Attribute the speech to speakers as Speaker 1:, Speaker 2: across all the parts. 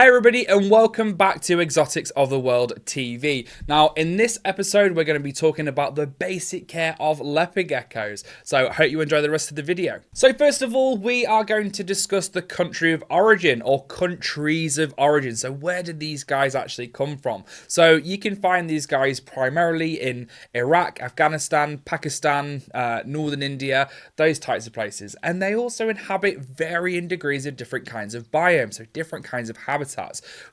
Speaker 1: Hey everybody, and welcome back to Exotics of the World TV. Now, in this episode, we're going to be talking about the basic care of leopard geckos. So I hope you enjoy the rest of the video. So first of all, we are going to discuss the country of origin, or countries of origin. So where did these guys actually come from? So you can find these guys primarily in Iraq, Afghanistan, Pakistan, northern India, those types of places. And they also inhabit varying degrees of different kinds of biomes, so different kinds of habitats,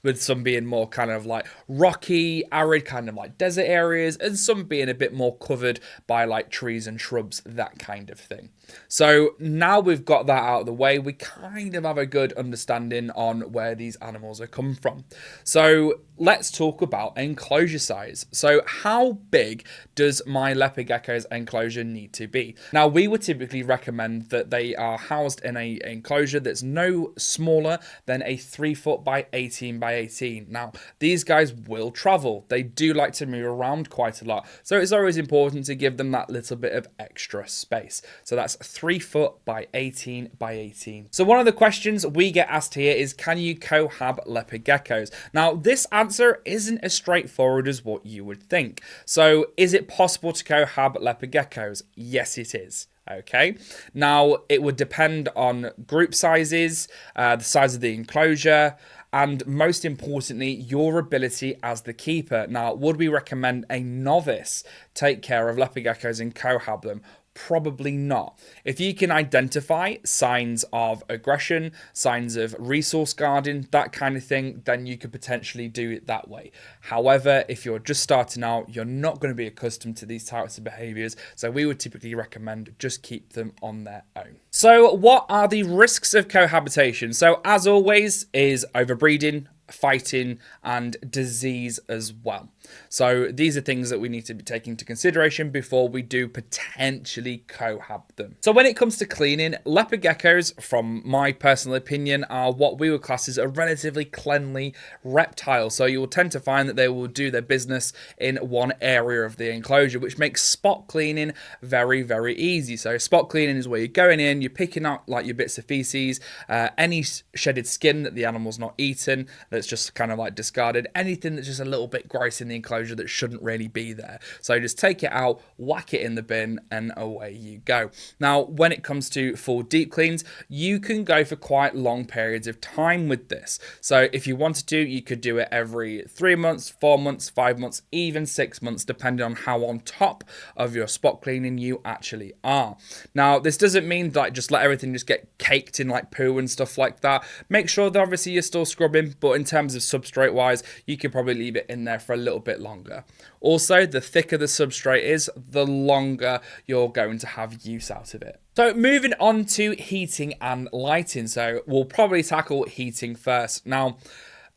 Speaker 1: with some being more kind of like rocky, arid, kind of like desert areas, and some being a bit more covered by like trees and shrubs, that kind of thing. So now we've got that out of the way, we kind of have a good understanding on where these animals are come from. So let's talk about enclosure size. So how big does my leopard gecko's enclosure need to be? Now, we would typically recommend that they are housed in a enclosure that's no smaller than a 3 foot by 18 by 18. Now, these guys will travel. They do like to move around quite a lot. So it's always important to give them that little bit of extra space. So that's 3 foot by 18 by 18. So one of the questions we get asked here is, can you cohab leopard geckos? Now, this answer isn't as straightforward as what you would think. So is it possible to cohab leopard geckos? Yes, it is. Okay, now it would depend on group sizes, the size of the enclosure, and most importantly, your ability as the keeper. Now, would we recommend a novice take care of leopard geckos and cohab them? Probably not. If you can identify signs of aggression, signs of resource guarding, that kind of thing, then you could potentially do it that way. However, if you're just starting out, you're not going to be accustomed to these types of behaviors, so we would typically recommend just keep them on their own. So what are the risks of cohabitation? So as always is overbreeding, fighting, and disease as well. So these are things that we need to be taking into consideration before we do potentially cohab them. So when it comes to cleaning, leopard geckos, from my personal opinion, are what we would class as a relatively cleanly reptile. So you will tend to find that they will do their business in one area of the enclosure, which makes spot cleaning very, very easy. So spot cleaning is where you're going in, you're picking out like your bits of feces, any shedded skin that the animal's not eaten, that's just kind of like discarded, anything that's just a little bit gross in the enclosure that shouldn't really be there. So just take it out, whack it in the bin, and away you go. Now, when it comes to full deep cleans, you can go for quite long periods of time with this. So if you wanted to, you could do it every 3 months, 4 months, 5 months, even 6 months, depending on how on top of your spot cleaning you actually are. Now, this doesn't mean like just let everything just get caked in like poo and stuff like that. Make sure that obviously you're still scrubbing, but in terms of substrate wise, you can probably leave it in there for a little bit longer. Also, the thicker the substrate is, the longer you're going to have use out of it. So moving on to heating and lighting. So we'll probably tackle heating first. Now,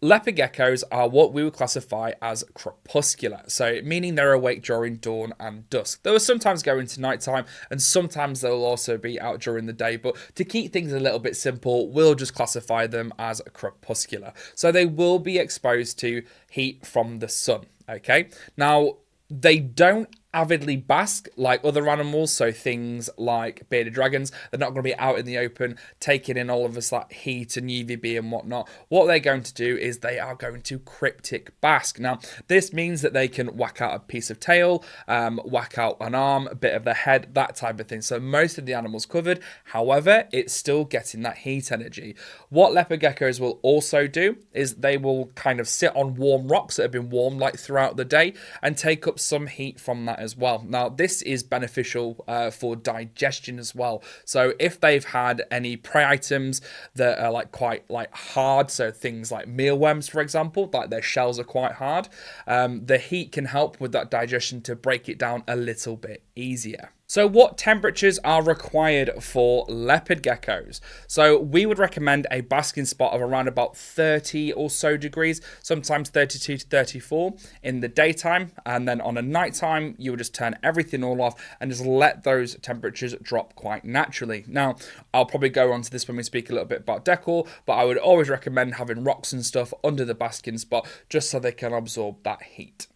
Speaker 1: leopard geckos are what we would classify as crepuscular, so meaning they're awake during dawn and dusk. They will sometimes go into nighttime, and sometimes they'll also be out during the day, but to keep things a little bit simple, we'll just classify them as crepuscular. So they will be exposed to heat from the sun, okay? Now, they don't avidly bask like other animals, so things like bearded dragons, they're not going to be out in the open taking in all of this like heat and UVB and whatnot. What they're going to do is they are going to cryptic bask. Now, this means that they can whack out a piece of tail, whack out an arm, a bit of the head, that type of thing. So most of the animal's covered, however, it's still getting that heat energy. What leopard geckos will also do is they will kind of sit on warm rocks that have been warmed like throughout the day and take up some heat from that as well. Now, this is beneficial for digestion as well. So if they've had any prey items that are like quite like hard, so things like mealworms, for example, like their shells are quite hard, the heat can help with that digestion to break it down a little bit easier. So what temperatures are required for leopard geckos? So we would recommend a basking spot of around about 30 or so degrees, sometimes 32 to 34 in the daytime. And then on a nighttime, you would just turn everything all off and just let those temperatures drop quite naturally. Now, I'll probably go on to this when we speak a little bit about Decor, but I would always recommend having rocks and stuff under the basking spot just so they can absorb that heat.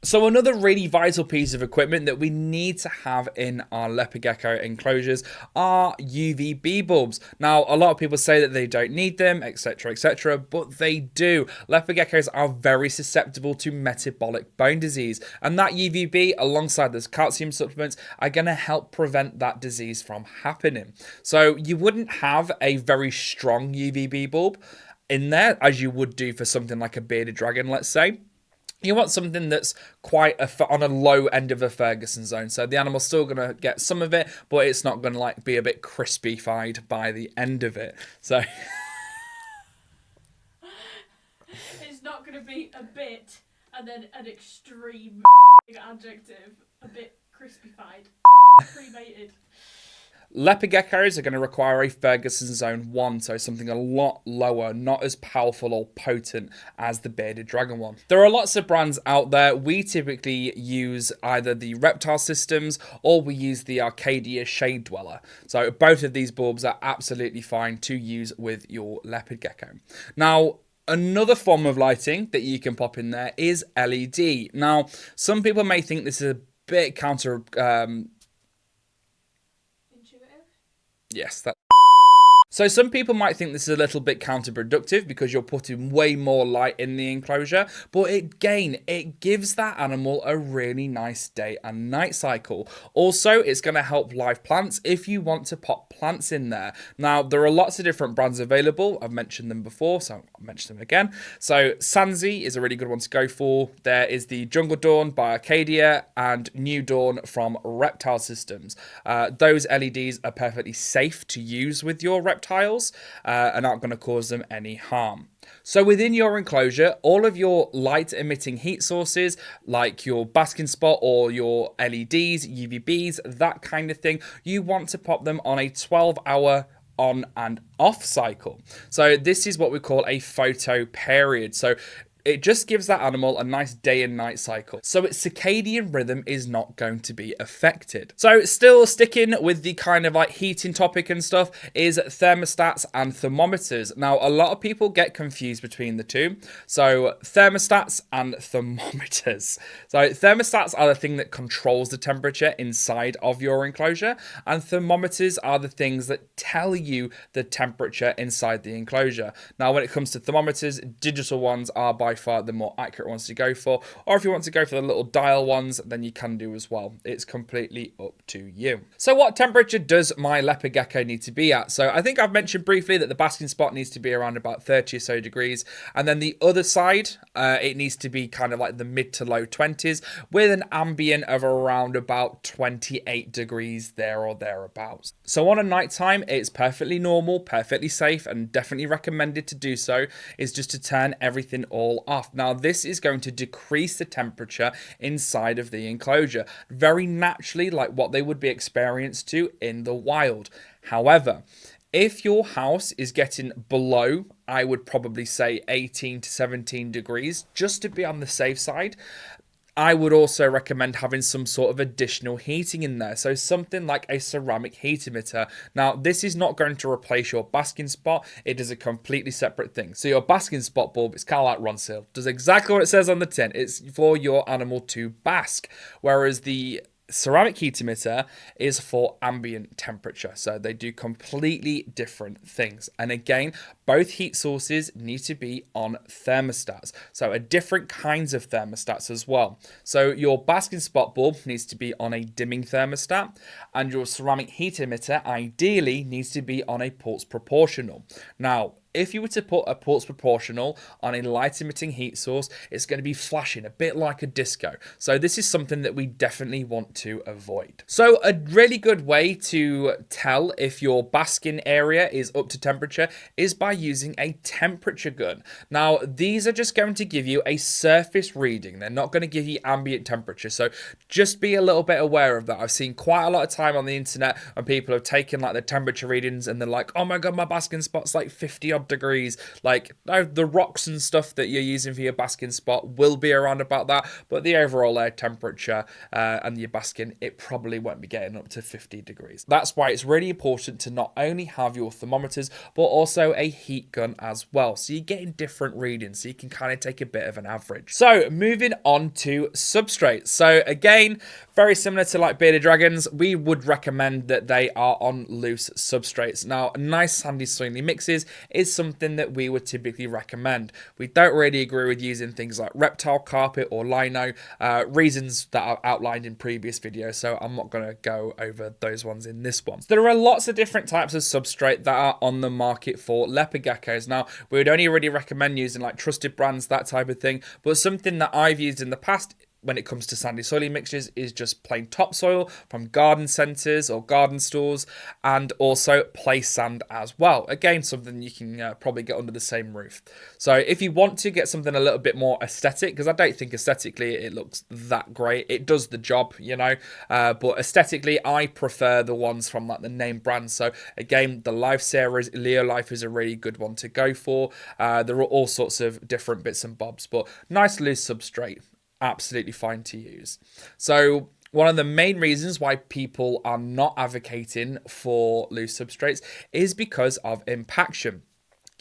Speaker 1: So another really vital piece of equipment that we need to have in our Leopard Gecko enclosures are UVB bulbs. Now, a lot of people say that they don't need them, etc., but they do. Leopard geckos are very susceptible to metabolic bone disease, and that UVB, alongside those calcium supplements, are going to help prevent that disease from happening. So you wouldn't have a very strong UVB bulb in there as you would do for something like a bearded dragon, let's say. You want something that's quite on a low end of a Ferguson zone. So the animal's still going to get some of it, but it's not going to like be a bit crispy-fied by the end of it. So
Speaker 2: it's not going to be a bit and then an extreme adjective. A bit crispy-fied. Cremated.
Speaker 1: Leopard geckos are going to require a Ferguson Zone 1, so something a lot lower, not as powerful or potent as the bearded dragon one. There are lots of brands out there. We typically use either the Reptile Systems or we use the Arcadia Shade Dweller. So both of these bulbs are absolutely fine to use with your leopard gecko. Now, another form of lighting that you can pop in there is LED. Now, some people may think this is a bit counter... Yes, that. So some people might think this is a little bit counterproductive because you're putting way more light in the enclosure, but it gives that animal a really nice day and night cycle. Also, it's going to help live plants if you want to pop plants in there. Now, there are lots of different brands available. I've mentioned them before, so I'll mention them again. So Sansi is a really good one to go for. There is the Jungle Dawn by Arcadia and New Dawn from Reptile Systems. Those LEDs are perfectly safe to use with your reptiles and aren't going to cause them any harm. So within your enclosure, all of your light emitting heat sources like your basking spot or your LEDs, UVBs, that kind of thing, you want to pop them on a 12-hour on and off cycle. So this is what we call a photo period. So it just gives that animal a nice day and night cycle. So its circadian rhythm is not going to be affected. So still sticking with the kind of like heating topic and stuff is thermostats and thermometers. Now, a lot of people get confused between the two. So thermostats and thermometers. So thermostats are the thing that controls the temperature inside of your enclosure, and thermometers are the things that tell you the temperature inside the enclosure. Now, when it comes to thermometers, digital ones are by far the more accurate ones to go for, or if you want to go for the little dial ones, then you can do as well. It's completely up to you. So what temperature does my leopard gecko need to be at? So I think I've mentioned briefly that the basking spot needs to be around about 30 or so degrees, and then the other side, it needs to be kind of like the mid to low 20s with an ambient of around about 28 degrees there or thereabouts. So on a nighttime, it's perfectly normal, perfectly safe, and definitely recommended to do so is just to turn everything all off. Now, this is going to decrease the temperature inside of the enclosure very naturally, like what they would be experienced to in the wild. However, if your house is getting below, I would probably say 18 to 17 degrees, just to be on the safe side, I would also recommend having some sort of additional heating in there. So something like a ceramic heat emitter. Now, this is not going to replace your basking spot. It is a completely separate thing. So your basking spot bulb, it's kind of like Ronseal. Does exactly what it says on the tin. It's for your animal to bask. Whereas the ceramic heat emitter is for ambient temperature. So they do completely different things. And again, both heat sources need to be on thermostats. So different kinds of thermostats as well. So your basking spot bulb needs to be on a dimming thermostat, and your ceramic heat emitter ideally needs to be on a pulse proportional. Now, if you were to put a pulse proportional on a light emitting heat source, it's going to be flashing a bit like a disco. So this is something that we definitely want to avoid. So a really good way to tell if your basking area is up to temperature is by using a temperature gun. Now, these are just going to give you a surface reading. They're not going to give you ambient temperature. So just be a little bit aware of that. I've seen quite a lot of time on the internet when people have taken like the temperature readings and they're like, oh my God, my basking spot's like 50 odd odd degrees. Like the rocks and stuff that you're using for your basking spot will be around about that, but the overall air temperature and your basking, it probably won't be getting up to 50 degrees. That's why it's really important to not only have your thermometers, but also a heat gun as well. So you're getting different readings, so you can kind of take a bit of an average. So moving on to substrates. So again, very similar to like bearded dragons, we would recommend that they are on loose substrates. Now, nice sandy soily mixes is something that we would typically recommend. We don't really agree with using things like reptile carpet or lino, reasons that are outlined in previous videos, so I'm not going to go over those ones in this one. So there are lots of different types of substrate that are on the market for leopard geckos. Now, we would only really recommend using like trusted brands, that type of thing, but something that I've used in the past when it comes to sandy soily mixtures is just plain topsoil from garden centres or garden stores, and also place sand as well. Again, something you can probably get under the same roof. So if you want to get something a little bit more aesthetic, because I don't think aesthetically it looks that great, it does the job, you know, but aesthetically I prefer the ones from like the name brands. So again, the Life series, Leo Life is a really good one to go for. There are all sorts of different bits and bobs, but nice loose substrate, absolutely fine to use. So one of the main reasons why people are not advocating for loose substrates is because of impaction.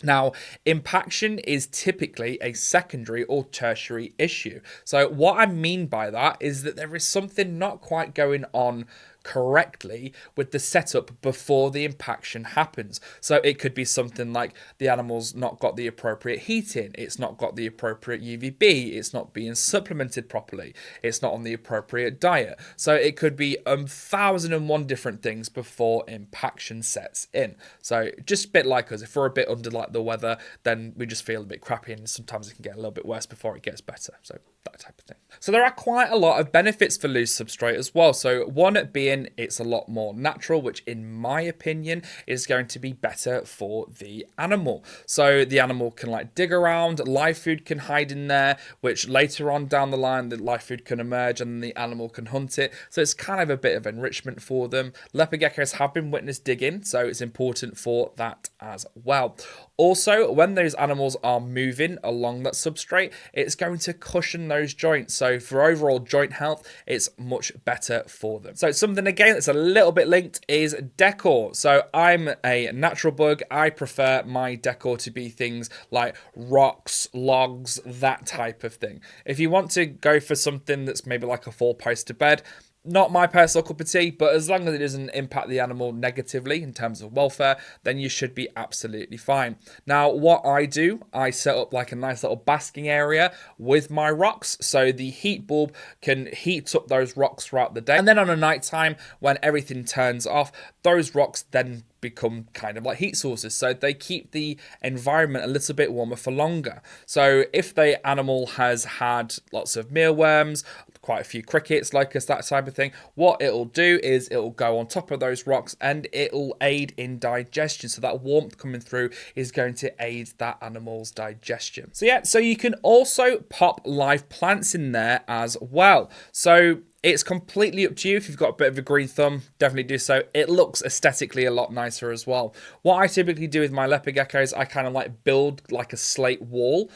Speaker 1: Now, impaction is typically a secondary or tertiary issue. So what I mean by that is that there is something not quite going on correctly with the setup before the impaction happens. So it could be something like the animal's not got the appropriate heating, it's not got the appropriate UVB, it's not being supplemented properly, it's not on the appropriate diet. So it could be 1,001 different things before impaction sets in. So just a bit like us, if we're a bit under like the weather, then we just feel a bit crappy, and sometimes it can get a little bit worse before it gets better. So that type of thing. So there are quite a lot of benefits for loose substrate as well. So one being it's a lot more natural, which in my opinion is going to be better for the animal. So the animal can like dig around, live food can hide in there, which later on down the line the live food can emerge and the animal can hunt it. So it's kind of a bit of enrichment for them. Leopard geckos have been witnessed digging, so it's important for that as well. Also, when those animals are moving along that substrate, it's going to cushion those joints. So for overall joint health, it's much better for them. So something again that's a little bit linked is decor. So I'm a natural bug. I prefer my decor to be things like rocks, logs, that type of thing. If you want to go for something that's maybe like a 4-poster bed, not my personal cup of tea, but as long as it doesn't impact the animal negatively in terms of welfare, then you should be absolutely fine. Now, what I do, I set up like a nice little basking area with my rocks, so the heat bulb can heat up those rocks throughout the day. And then on a night time, when everything turns off, those rocks then become kind of like heat sources, so they keep the environment a little bit warmer for longer. So if the animal has had lots of mealworms, quite a few crickets, locusts, that type of thing, what it'll do is it'll go on top of those rocks and it'll aid in digestion. So that warmth coming through is going to aid that animal's digestion. So yeah, so you can also pop live plants in there as well. So it's completely up to you. If you've got a bit of a green thumb, definitely do so. It looks aesthetically a lot nicer as well. What I typically do with my leopard geckos, I kind of like build like a slate wall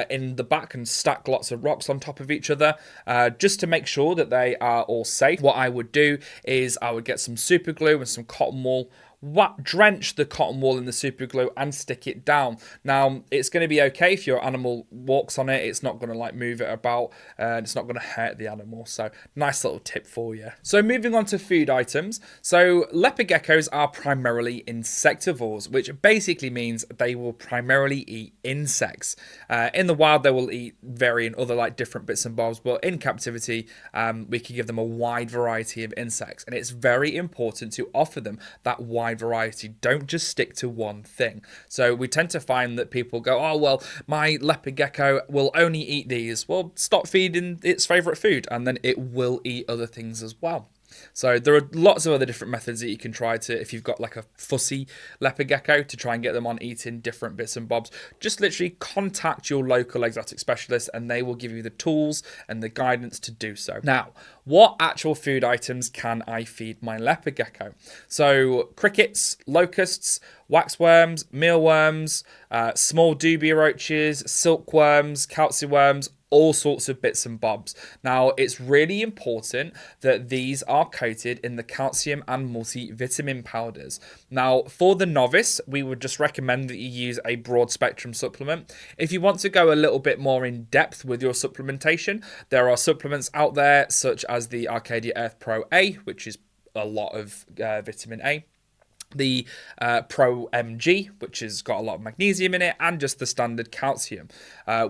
Speaker 1: in the back and stack lots of rocks on top of each other just to make sure that they are all safe. What I would do is I would get some super glue and some cotton wool, drench the cotton wool in the super glue and stick it down. Now, it's going to be okay if your animal walks on it. It's not going to like move it about and it's not going to hurt the animal. So nice little tip for you. So moving on to food items. So leopard geckos are primarily insectivores, which basically means they will primarily eat insects. In the wild, they will eat varying other like different bits and bobs, but in captivity, we can give them a wide variety of insects. And it's very important to offer them that wide variety. Don't just stick to one thing. So we tend to find that people go, oh, well, my leopard gecko will only eat these. Well, stop feeding its favorite food and then it will eat other things as well. So there are lots of other different methods that you can try to, if you've got like a fussy leopard gecko, to try and get them on eating different bits and bobs. Just literally contact your local exotic specialist and they will give you the tools and the guidance to do so. Now, what actual food items can I feed my leopard gecko? So crickets, locusts, waxworms, mealworms, small dubia roaches, silkworms, calci worms, all sorts of bits and bobs. Now, it's really important that these are coated in the calcium and multivitamin powders. Now, for the novice, we would just recommend that you use a broad spectrum supplement. If you want to go a little bit more in depth with your supplementation, there are supplements out there such as the Arcadia Earth Pro A, which is a lot of vitamin A. The Pro MG, which has got a lot of magnesium in it, and just the standard calcium.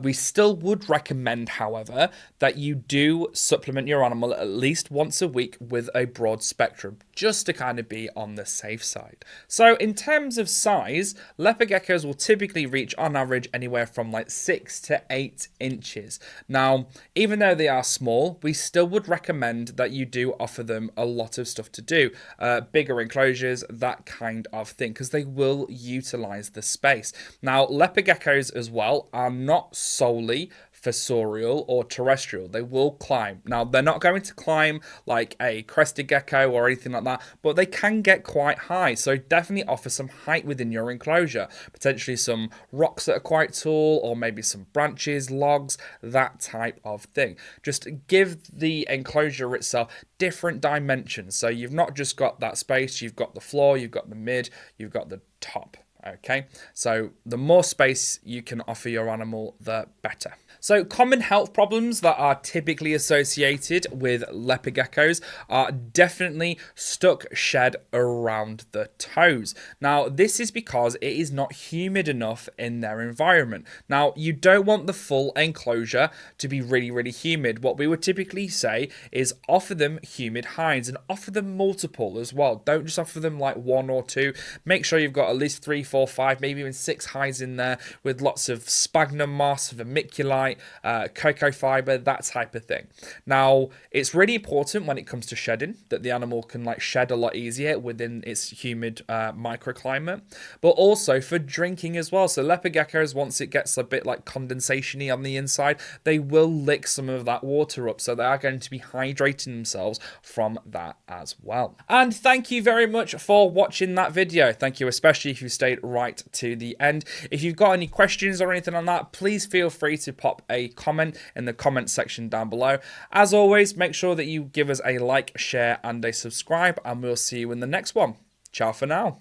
Speaker 1: We still would recommend, however, that you do supplement your animal at least once a week with a broad spectrum, just to kind of be on the safe side. So in terms of size, leopard geckos will typically reach on average anywhere from like 6 to 8 inches. Now, even though they are small, we still would recommend that you do offer them a lot of stuff to do. Bigger enclosures, that kind of thing, because they will utilize the space. Now, leopard geckos as well are not solely fossorial or terrestrial. They will climb. Now, they're not going to climb like a crested gecko or anything like that, but they can get quite high. So definitely offer some height within your enclosure. Potentially some rocks that are quite tall, or maybe some branches, logs, that type of thing. Just give the enclosure itself different dimensions. So you've not just got that space, you've got the floor, you've got the mid, you've got the top. Okay, so the more space you can offer your animal, the better. So common health problems that are typically associated with leopard geckos are definitely stuck shed around the toes. Now, this is because it is not humid enough in their environment. Now, you don't want the full enclosure to be really, really humid. What we would typically say is offer them humid hides, and offer them multiple as well. Don't just offer them like 1 or 2. Make sure you've got at least 3, 4, 5, maybe even 6 hides in there with lots of sphagnum moss, vermiculite, cocoa fiber, that type of thing. Now, it's really important when it comes to shedding that the animal can like shed a lot easier within its humid microclimate, but also for drinking as well. So leopard geckos, once it gets a bit like condensation-y on the inside, they will lick some of that water up, so they are going to be hydrating themselves from that as well. And thank you very much for watching that video. Thank you especially if you stayed right to the end. If you've got any questions or anything on that, please feel free to pop a comment in the comment section down below. As always, make sure that you give us a like, share, and a subscribe, and we'll see you in the next one. Ciao for now.